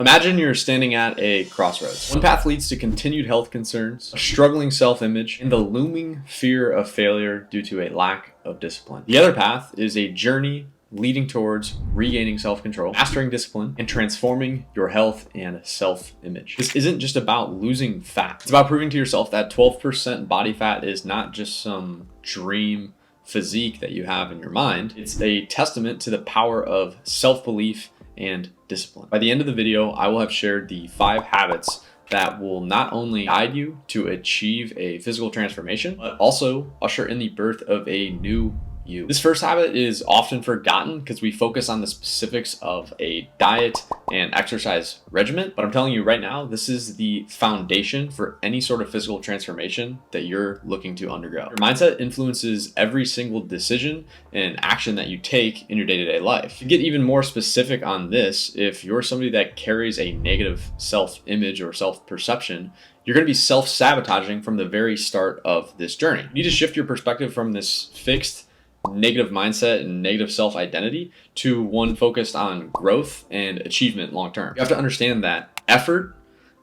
Imagine you're standing at a crossroads. One path leads to continued health concerns, a struggling self-image, and the looming fear of failure due to a lack of discipline. The other path is a journey leading towards regaining self-control, mastering discipline, and transforming your health and self-image. This isn't just about losing fat. It's about proving to yourself that 12% body fat is not just some dream physique that you have in your mind. It's a testament to the power of self-belief and discipline. By the end of the video, I will have shared the 5 habits that will not only guide you to achieve a physical transformation, but also usher in the birth of a new you. This first habit is often forgotten because we focus on the specifics of a diet and exercise regimen, but I'm telling you right now, this is the foundation for any sort of physical transformation that you're looking to undergo. Your mindset influences every single decision and action that you take in your day-to-day life. To get even more specific on this, if you're somebody that carries a negative self-image or self-perception, you're going to be self-sabotaging from the very start of this journey. You need to shift your perspective from this fixed negative mindset and negative self-identity to one focused on growth and achievement long-term. You have to understand that effort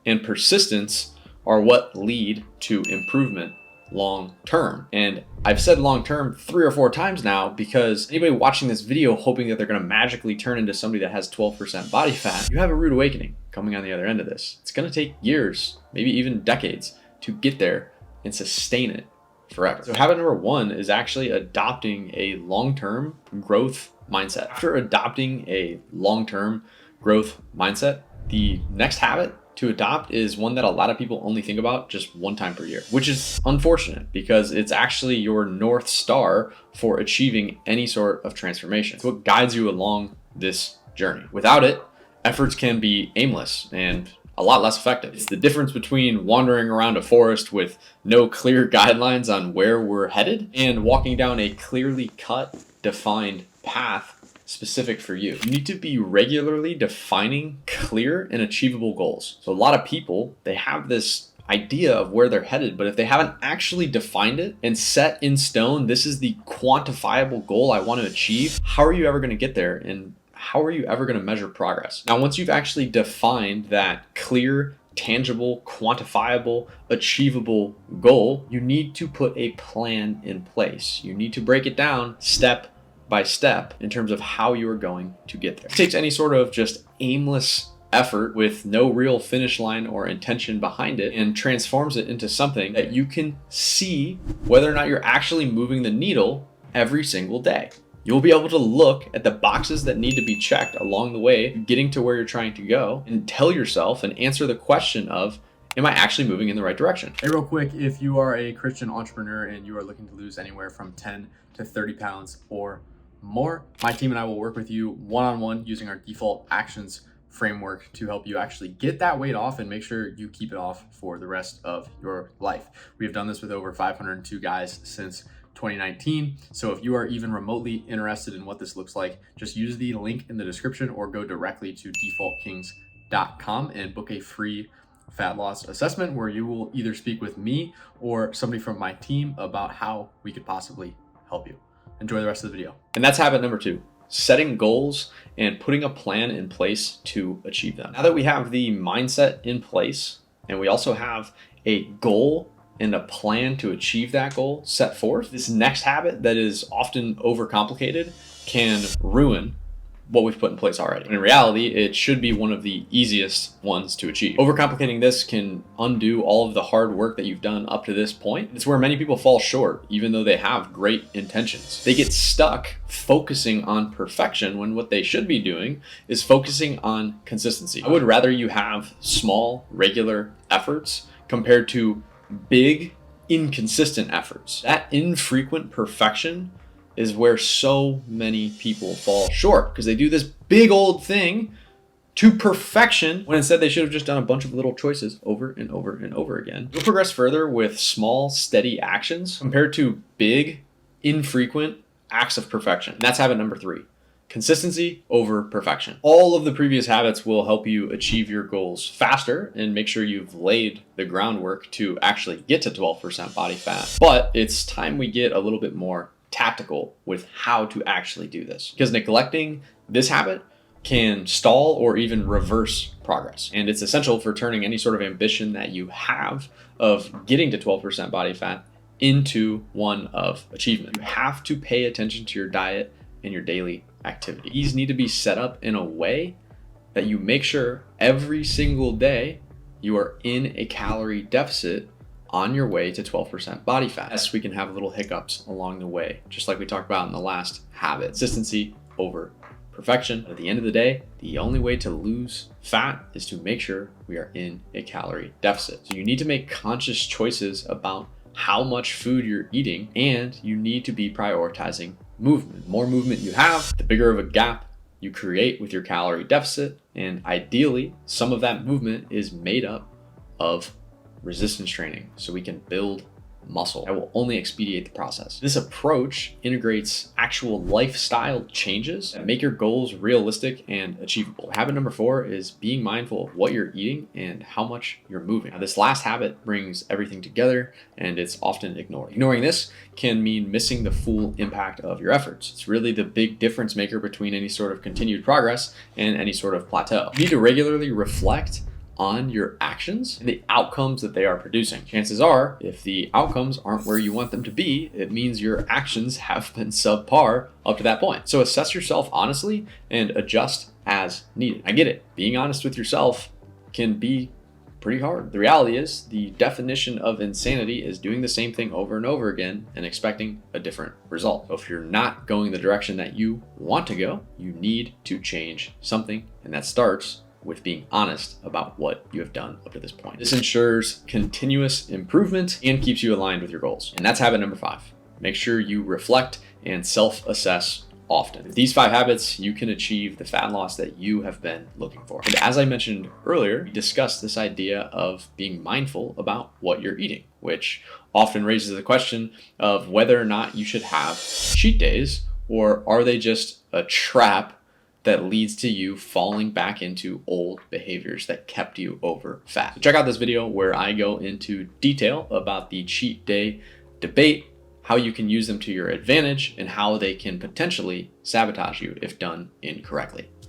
and persistence are what lead to improvement long-term. And I've said long-term 3 or 4 times now because anybody watching this video hoping that they're going to magically turn into somebody that has 12% body fat, you have a rude awakening coming on the other end of this. It's going to take years, maybe even decades to get there and sustain it forever. So habit number 1 is actually adopting a long-term growth mindset. After adopting a long-term growth mindset, the next habit to adopt is one that a lot of people only think about just one time per year, which is unfortunate because it's actually your North Star for achieving any sort of transformation. It's what guides you along this journey. Without it, efforts can be aimless and a lot less effective. It's the difference between wandering around a forest with no clear guidelines on where we're headed and walking down a clearly cut, defined path specific for you. You need to be regularly defining clear and achievable goals. So a lot of people, they have this idea of where they're headed, but if they haven't actually defined it and set in stone, this is the quantifiable goal I want to achieve, how are you ever going to get there? And how are you ever going to measure progress? Now, once you've actually defined that clear, tangible, quantifiable, achievable goal, you need to put a plan in place. You need to break it down step by step in terms of how you are going to get there. It takes any sort of just aimless effort with no real finish line or intention behind it and transforms it into something that you can see whether or not you're actually moving the needle every single day. You'll be able to look at the boxes that need to be checked along the way, getting to where you're trying to go, and tell yourself and answer the question of, am I actually moving in the right direction? Hey, real quick, if you are a Christian entrepreneur and you are looking to lose anywhere from 10 to 30 pounds or more, my team and I will work with you one-on-one using our default actions framework to help you actually get that weight off and make sure you keep it off for the rest of your life. We have done this with over 502 guys since 2019. So if you are even remotely interested in what this looks like, just use the link in the description or go directly to defaultkings.com and book a free fat loss assessment where you will either speak with me or somebody from my team about how we could possibly help you. Enjoy the rest of the video. And that's habit number 2, setting goals and putting a plan in place to achieve them. Now that we have the mindset in place and we also have a goal and a plan to achieve that goal set forth, this next habit that is often overcomplicated can ruin what we've put in place already. And in reality, it should be one of the easiest ones to achieve. Overcomplicating this can undo all of the hard work that you've done up to this point. It's where many people fall short, even though they have great intentions. They get stuck focusing on perfection when what they should be doing is focusing on consistency. I would rather you have small, regular efforts compared to big, inconsistent efforts. That infrequent perfection is where so many people fall short because they do this big old thing to perfection when instead they should have just done a bunch of little choices over and over and over again. You'll progress further with small, steady actions compared to big, infrequent acts of perfection. And that's habit number 3. Consistency over perfection. All of the previous habits will help you achieve your goals faster and make sure you've laid the groundwork to actually get to 12% body fat. But it's time we get a little bit more tactical with how to actually do this, because neglecting this habit can stall or even reverse progress. And it's essential for turning any sort of ambition that you have of getting to 12% body fat into one of achievement. You have to pay attention to your diet and your daily activity. These need to be set up in a way that you make sure every single day you are in a calorie deficit on your way to 12% body fat. Yes, we can have little hiccups along the way, just like we talked about in the last habit. Consistency over perfection. At the end of the day, the only way to lose fat is to make sure we are in a calorie deficit. So you need to make conscious choices about how much food you're eating, and you need to be prioritizing movement. The more movement you have, the bigger of a gap you create with your calorie deficit, and ideally, some of that movement is made up of resistance training so we can build muscle. That will only expedite the process. This approach integrates actual lifestyle changes that make your goals realistic and achievable. Habit number 4 is being mindful of what you're eating and how much you're moving. Now, this last habit brings everything together, and it's often ignored. Ignoring this can mean missing the full impact of your efforts. It's really the big difference maker between any sort of continued progress and any sort of plateau. You need to regularly reflect on your actions and the outcomes that they are producing. Chances are, if the outcomes aren't where you want them to be, it means your actions have been subpar up to that point. So assess yourself honestly and adjust as needed. I get it. Being honest with yourself can be pretty hard. The reality is, the definition of insanity is doing the same thing over and over again and expecting a different result. So if you're not going the direction that you want to go, you need to change something, and that starts with being honest about what you have done up to this point. This ensures continuous improvement and keeps you aligned with your goals. And that's habit number 5. Make sure you reflect and self-assess often. With these 5 habits, you can achieve the fat loss that you have been looking for. And as I mentioned earlier, we discussed this idea of being mindful about what you're eating, which often raises the question of whether or not you should have cheat days, or are they just a trap that leads to you falling back into old behaviors that kept you over fat. So check out this video where I go into detail about the cheat day debate, how you can use them to your advantage, and how they can potentially sabotage you if done incorrectly.